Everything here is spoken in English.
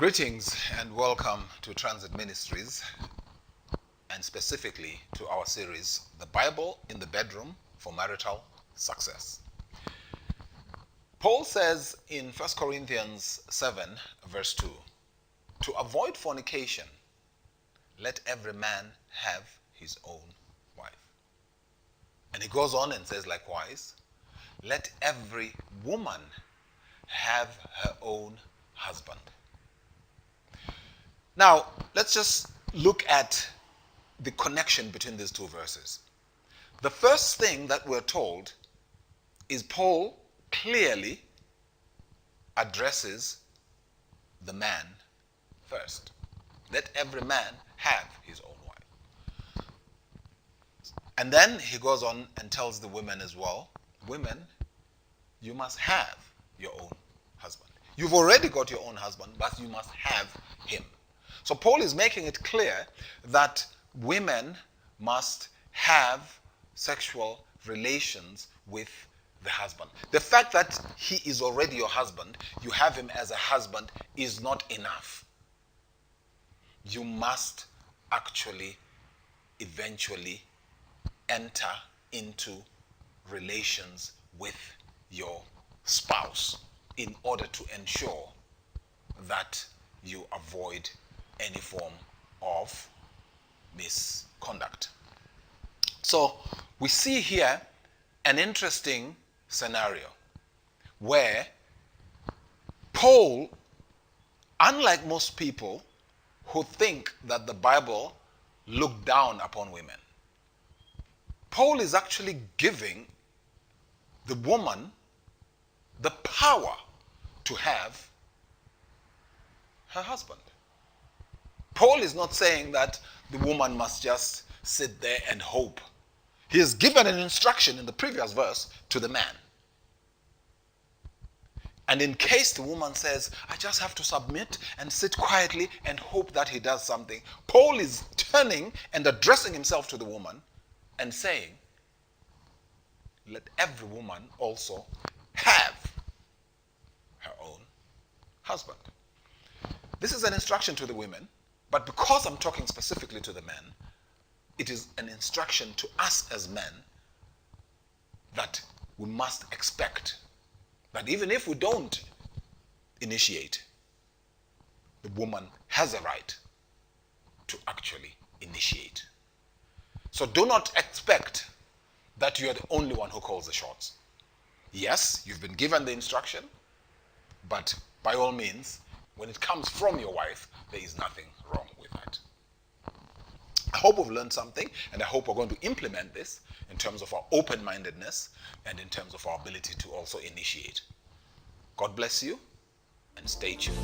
Greetings and welcome to Transit Ministries, and specifically to our series, The Bible in the Bedroom for Marital Success. Paul says in 1 Corinthians 7 verse 2, to avoid fornication, let every man have his own wife. And he goes on and says likewise, let every woman have her own husband. Now, let's just look at the connection between these two verses. The first thing that we're told is Paul clearly addresses the man first. Let every man have his own wife. And then he goes on and tells the women as well, women, you must have your own husband. You've already got your own husband, but you must have him. So Paul is making it clear that women must have sexual relations with the husband. The fact that he is already your husband, you have him as a husband, is not enough. You must actually eventually enter into relations with your spouse in order to ensure that you avoid any form of misconduct. So we see here an interesting scenario where Paul, unlike most people who think that the Bible looked down upon women, Paul is actually giving the woman the power to have her husband. Paul is not saying that the woman must just sit there and hope. He has given an instruction in the previous verse to the man. And in case the woman says, I just have to submit and sit quietly and hope that he does something, Paul is turning and addressing himself to the woman and saying, let every woman also have her own husband. This is an instruction to the women, but because I'm talking specifically to the men, it is an instruction to us as men that we must expect that even if we don't initiate, the woman has a right to actually initiate. So do not expect that you are the only one who calls the shots. Yes, you've been given the instruction, but by all means, when it comes from your wife, there is nothing wrong with that. I hope we've learned something, and I hope we're going to implement this in terms of our open-mindedness and in terms of our ability to also initiate. God bless you, and stay tuned.